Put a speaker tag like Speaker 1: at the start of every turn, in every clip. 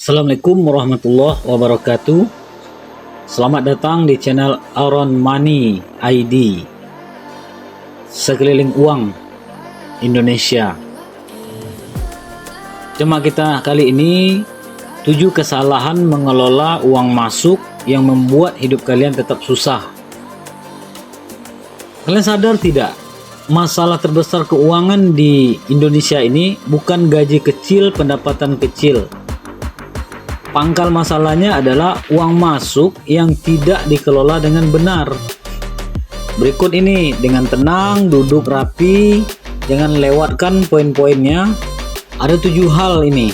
Speaker 1: Assalamualaikum warahmatullahi wabarakatuh. Selamat datang di channel Auron Money ID, sekeliling uang Indonesia. Tema kita kali ini 7 kesalahan mengelola uang masuk yang membuat hidup kalian tetap susah. Kalian sadar tidak? Masalah terbesar keuangan di Indonesia ini bukan gaji kecil, pendapatan kecil. Pangkal masalahnya adalah uang masuk yang tidak dikelola dengan benar. Berikut ini dengan tenang, duduk rapi, jangan lewatkan poin-poinnya. Ada 7 hal ini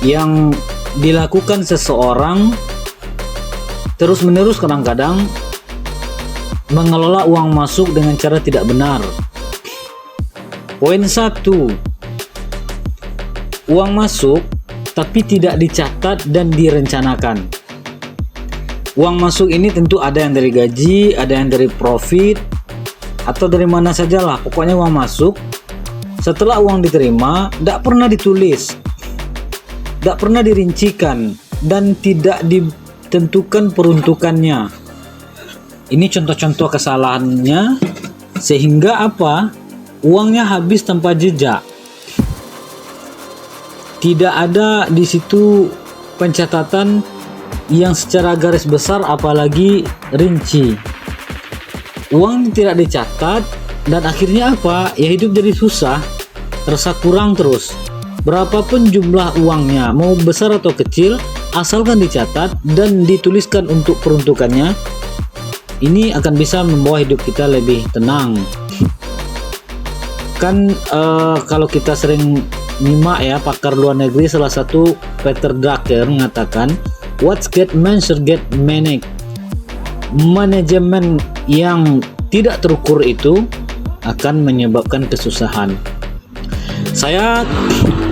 Speaker 1: yang dilakukan seseorang terus-menerus, kadang-kadang mengelola uang masuk dengan cara tidak benar. Poin 1, uang masuk tapi tidak dicatat dan direncanakan. Uang masuk ini tentu ada yang dari gaji, ada yang dari profit, atau dari mana sajalah. Pokoknya uang masuk. Setelah uang diterima, tidak pernah ditulis, tidak pernah dirincikan, dan tidak ditentukan peruntukannya. Ini contoh-contoh kesalahannya, sehingga apa? Uangnya habis tanpa jejak. Tidak ada di situ pencatatan yang secara garis besar, apalagi rinci. Uang tidak dicatat, dan akhirnya apa? Ya hidup jadi susah, terasa kurang terus. Berapapun jumlah uangnya, mau besar atau kecil, asalkan dicatat dan dituliskan untuk peruntukannya, ini akan bisa membawa hidup kita lebih tenang. Kan kalau kita sering nyimak ya, pakar luar negeri salah satu Peter Drucker mengatakan, what's get measured get managed. Manajemen yang tidak terukur itu akan menyebabkan kesusahan. Saya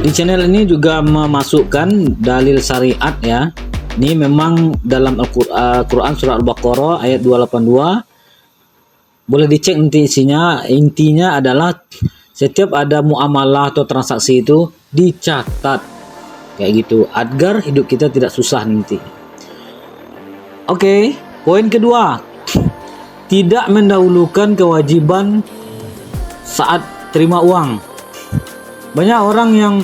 Speaker 1: di channel ini juga memasukkan dalil syariat ya. Ini memang dalam Al-Quran surah Al-Baqarah ayat 282. Boleh dicek nanti isinya. Intinya adalah setiap ada muamalah atau transaksi itu dicatat kayak gitu, agar hidup kita tidak susah nanti. Oke, poin kedua, tidak mendahulukan kewajiban saat terima uang. Banyak orang yang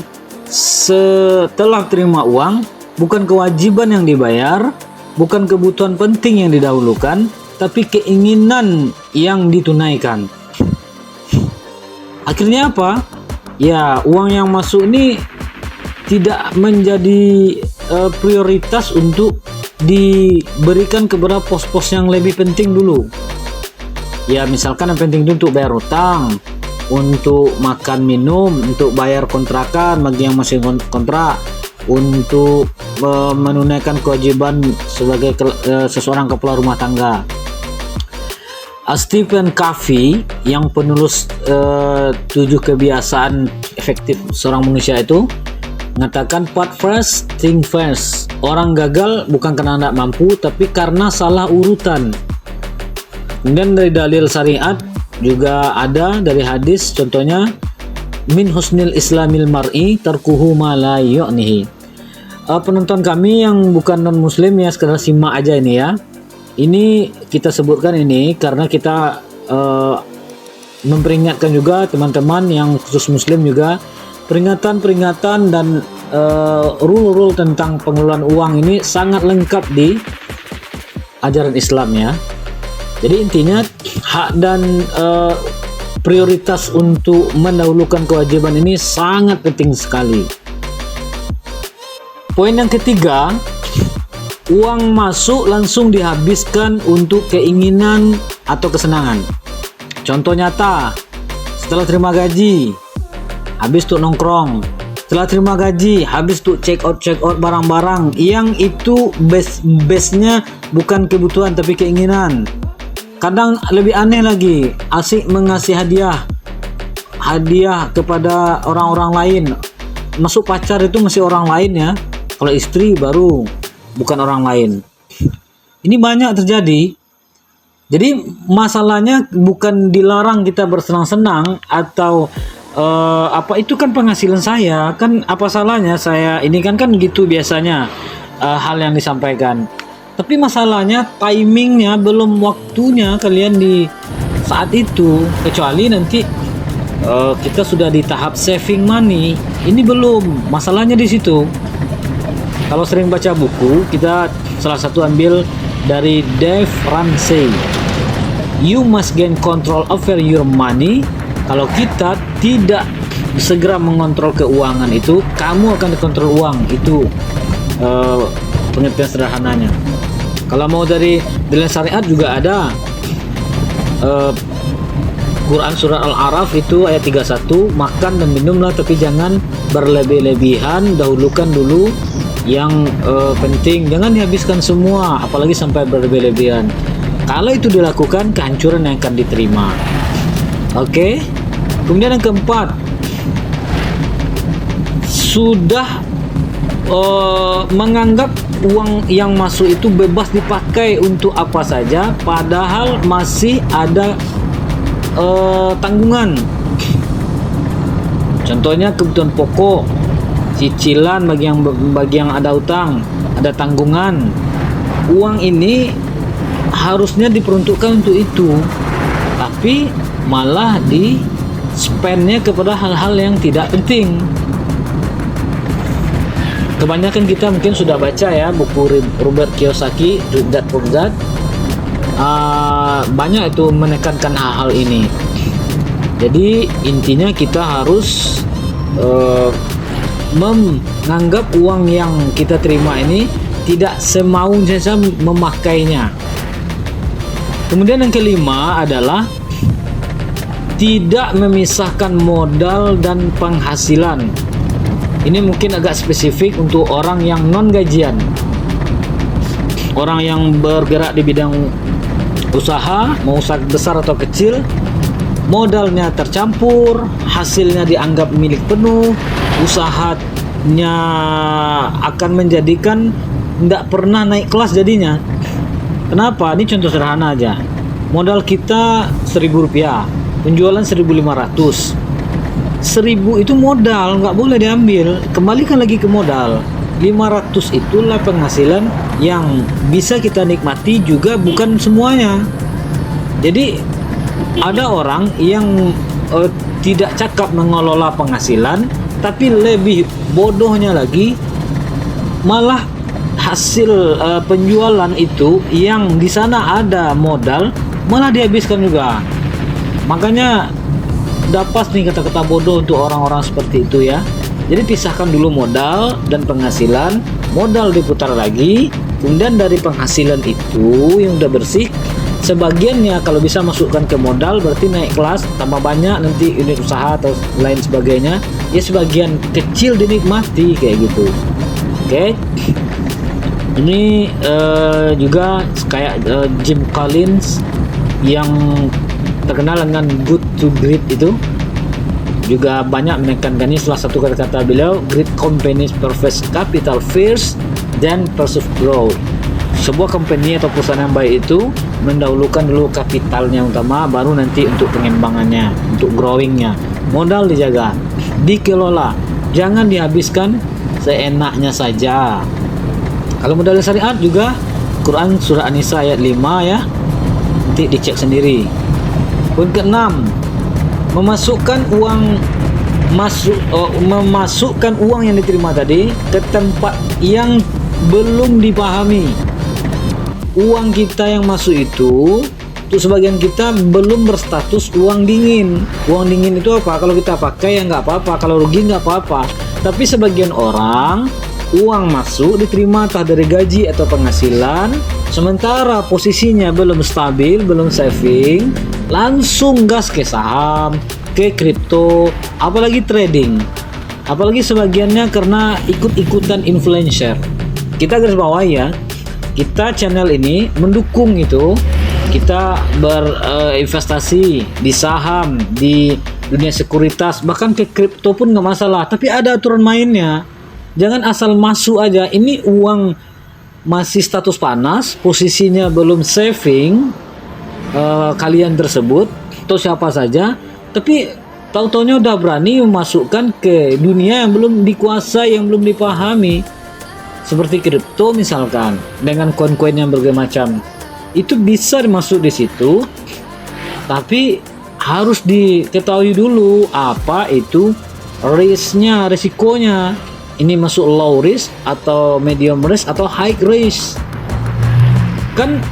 Speaker 1: setelah terima uang, bukan kewajiban yang dibayar, bukan kebutuhan penting yang didahulukan, tapi keinginan yang ditunaikan. Akhirnya apa? Ya, uang yang masuk ini tidak menjadi prioritas untuk diberikan kepada pos-pos yang lebih penting dulu. Ya, misalkan yang penting itu untuk bayar utang, untuk makan minum, untuk bayar kontrakan bagi yang masih kontrak, untuk menunaikan kewajiban sebagai seseorang kepala rumah tangga. Stephen Covey yang penulis 7 kebiasaan efektif seorang manusia itu mengatakan, part first, think first. Orang gagal bukan karena tidak mampu, tapi karena salah urutan. Kemudian dari dalil syariat juga ada, dari hadis contohnya, min husnil islamil mar'i tarkuhu ma la yu'nihi. Penonton kami yang bukan non muslim ya, sekedar simak aja ini ya. Ini kita sebutkan ini karena kita memperingatkan juga teman-teman yang khusus muslim juga, peringatan-peringatan dan rule-rule tentang pengelolaan uang ini sangat lengkap di ajaran Islam ya. Jadi intinya hak dan prioritas untuk mendahulukan kewajiban ini sangat penting sekali. Poin yang ketiga, uang masuk langsung dihabiskan untuk keinginan atau kesenangan. Contoh nyata, setelah terima gaji, habis untuk nongkrong. Setelah terima gaji, habis untuk check out barang-barang yang itu base-nya bukan kebutuhan tapi keinginan. Kadang lebih aneh lagi, asik mengasih hadiah kepada orang-orang lain. Masuk pacar itu masih orang lain ya. Kalau istri baru bukan orang lain. Ini banyak terjadi. Jadi masalahnya bukan dilarang kita bersenang-senang atau apa itu kan penghasilan saya, kan apa salahnya saya ini kan gitu biasanya hal yang disampaikan. Tapi masalahnya timingnya belum waktunya kalian di saat itu, kecuali nanti kita sudah di tahap saving money, ini belum, masalahnya di situ. Kalau sering baca buku, kita salah satu ambil dari Dave Ramsey, you must gain control over your money. Kalau kita tidak segera mengontrol keuangan itu, kamu akan dikontrol uang. Itu pengertian sederhananya. Kalau mau dari dalam syariat juga ada Quran surah Al-A'raf itu ayat 31, makan dan minumlah tapi jangan berlebih-lebihan, dahulukan dulu yang penting, jangan dihabiskan semua apalagi sampai berlebih-lebihan. Kalau itu dilakukan, kehancuran yang akan diterima. Oke. Kemudian yang keempat, sudah menganggap uang yang masuk itu bebas dipakai untuk apa saja, padahal masih ada tanggungan. Contohnya kebutuhan pokok, cicilan bagi yang ada utang, ada tanggungan. Uang ini harusnya diperuntukkan untuk itu, tapi malah di spendnya kepada hal-hal yang tidak penting. Kebanyakan kita mungkin sudah baca ya buku Robert Kiyosaki, Rich Dad Poor Dad. Banyak itu menekankan hal-hal ini. Jadi intinya kita harus menganggap uang yang kita terima ini tidak semaunya saja memakainya. Kemudian yang kelima adalah tidak memisahkan modal dan penghasilan. Ini mungkin agak spesifik untuk orang yang non gajian, orang yang bergerak di bidang usaha, mau usaha besar atau kecil, modalnya tercampur, hasilnya dianggap milik penuh, usahanya akan menjadikan tidak pernah naik kelas jadinya. Kenapa? Ini contoh sederhana aja. Modal kita Rp1.000, penjualan 1.500. 1.000 itu modal, nggak boleh diambil, kembalikan lagi ke modal. 500 itulah penghasilan yang bisa kita nikmati juga, bukan semuanya. Jadi ada orang yang tidak cakap mengelola penghasilan, tapi lebih bodohnya lagi, malah hasil penjualan itu yang di sana ada modal malah dihabiskan juga. Makanya dapat nih kata-kata bodoh untuk orang-orang seperti itu ya. Jadi pisahkan dulu modal dan penghasilan. Modal diputar lagi, kemudian dari penghasilan itu yang udah bersih, sebagiannya kalau bisa masukkan ke modal, berarti naik kelas, tambah banyak nanti unit usaha atau lain sebagainya. Ya sebagian kecil dinikmati kayak gitu. Oke. Ini juga kayak Jim Collins yang terkenal dengan good to great itu juga banyak menekankan ini. Salah satu kata-kata beliau, great companies perfect capital first then pursue growth. Sebuah company atau perusahaan yang baik itu mendahulukan dulu kapitalnya utama, baru nanti untuk pengembangannya, untuk growingnya. Modal dijaga, dikelola, jangan dihabiskan seenaknya saja. Kalau modal syariat juga Quran surah An-Nisa ayat 5 ya, nanti dicek sendiri. Poin ke-6, memasukkan uang yang diterima tadi ke tempat yang belum dipahami. Uang kita yang masuk itu untuk sebagian kita belum berstatus uang dingin. Uang dingin itu apa? Kalau kita pakai ya nggak apa-apa, kalau rugi nggak apa-apa. Tapi sebagian orang uang masuk diterima entah dari gaji atau penghasilan, sementara posisinya belum stabil, belum saving, langsung gas ke saham, ke kripto, apalagi trading. Apalagi sebagiannya karena ikut-ikutan influencer. Kita garis bawahi ya, kita channel ini mendukung itu. Kita berinvestasi di saham, di dunia sekuritas, bahkan ke kripto pun nggak masalah. Tapi ada aturan mainnya. Jangan asal masuk aja. Ini uang masih status panas, posisinya belum saving, kalian tersebut atau siapa saja, tapi tahu-taunya udah berani memasukkan ke dunia yang belum dikuasai, yang belum dipahami, seperti kripto misalkan, dengan koin-koin yang berbagai macam. Itu bisa dimasuk di situ, tapi harus diketahui dulu apa itu risknya, risikonya. Ini masuk low risk atau medium risk atau high risk. Kan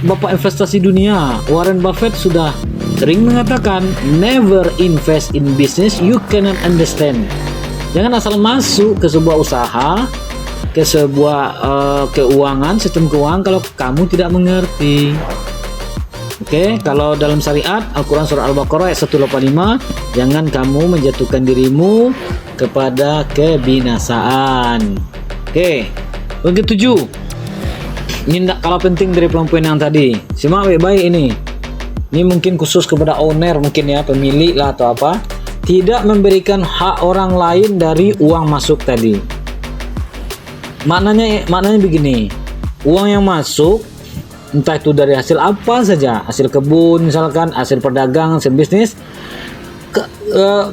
Speaker 1: bapak investasi dunia Warren Buffett sudah sering mengatakan, never invest in business you cannot understand. Jangan asal masuk ke sebuah usaha, ke sebuah keuangan, sistem keuangan kalau kamu tidak mengerti. Oke, kalau dalam syariat Al-Quran surah Al-Baqarah ayat 185, jangan kamu menjatuhkan dirimu kepada kebinasaan. Oke, yang ketujuh, ini kalau penting dari poin yang tadi, simak baik-baik ini. Ini mungkin khusus kepada owner, mungkin ya, pemilik lah atau apa. Tidak memberikan hak orang lain dari uang masuk tadi. Maknanya begini, uang yang masuk, entah itu dari hasil apa saja, hasil kebun misalkan, hasil perdagangan, hasil bisnis,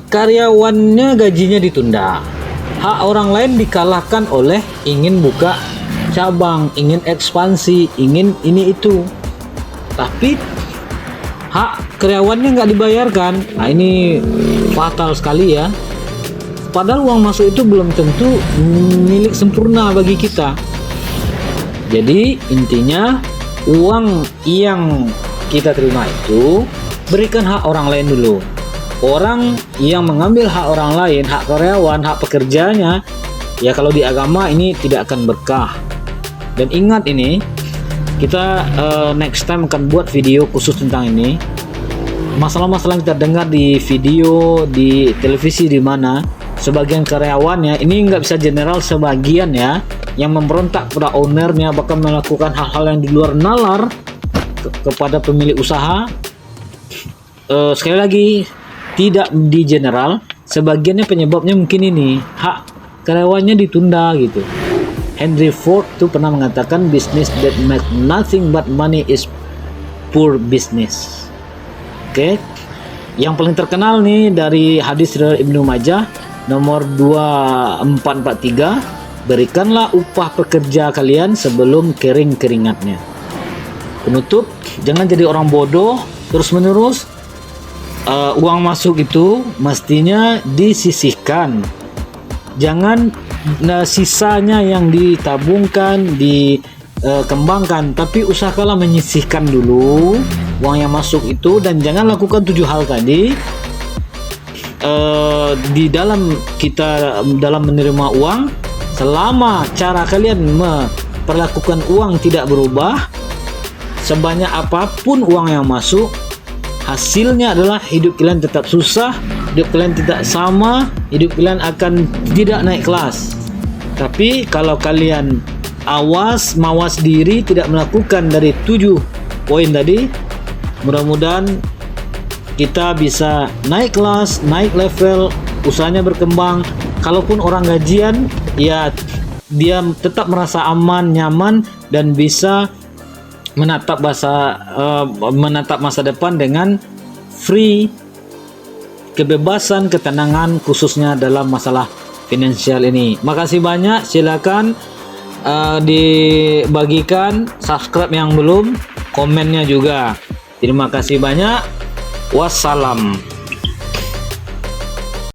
Speaker 1: karyawannya gajinya ditunda. Hak orang lain dikalahkan oleh ingin buka cabang, ingin ekspansi, ingin ini itu. Tapi hak karyawannya nggak dibayarkan. Nah, ini fatal sekali ya. Padahal uang masuk itu belum tentu milik sempurna bagi kita. Jadi intinya, uang yang kita terima itu berikan hak orang lain dulu. Orang yang mengambil hak orang lain, hak karyawan, hak pekerjanya, ya kalau di agama ini tidak akan berkah. Dan ingat ini, kita next time akan buat video khusus tentang ini. Masalah-masalah yang kita dengar di video, di televisi, di mana sebagian karyawannya, ini nggak bisa general, sebagian ya, yang memberontak pada ownernya, bahkan melakukan hal-hal yang di luar nalar kepada pemilik usaha. Sekali lagi, tidak di general, sebagiannya penyebabnya mungkin ini, hak karyawannya ditunda gitu. Henry Ford tuh pernah mengatakan, business that make nothing but money is poor business. Oke. Yang paling terkenal nih dari hadis dari Ibnu Majah nomor 2443, berikanlah upah pekerja kalian sebelum kering keringatnya. Penutup, jangan jadi orang bodoh terus menerus. Uang masuk itu mestinya disisihkan, jangan sisanya yang ditabungkan, dikembangkan, tapi usahakanlah menyisihkan dulu uang yang masuk itu. Dan jangan lakukan 7 hal tadi di dalam menerima uang. Selama cara kalian memperlakukan uang tidak berubah, sebanyak apapun uang yang masuk, hasilnya adalah hidup kalian tetap susah, hidup kalian tidak sama, hidup kalian akan tidak naik kelas. Tapi kalau kalian mawas diri, tidak melakukan dari 7 poin tadi, mudah-mudahan kita bisa naik kelas, naik level, usahanya berkembang. Kalaupun orang gajian, ya dia tetap merasa aman, nyaman, dan bisa menatap masa depan dengan free, kebebasan, ketenangan, khususnya dalam masalah finansial ini. Makasih banyak, silakan dibagikan, subscribe yang belum, komennya juga. Terima kasih banyak. Wassalam.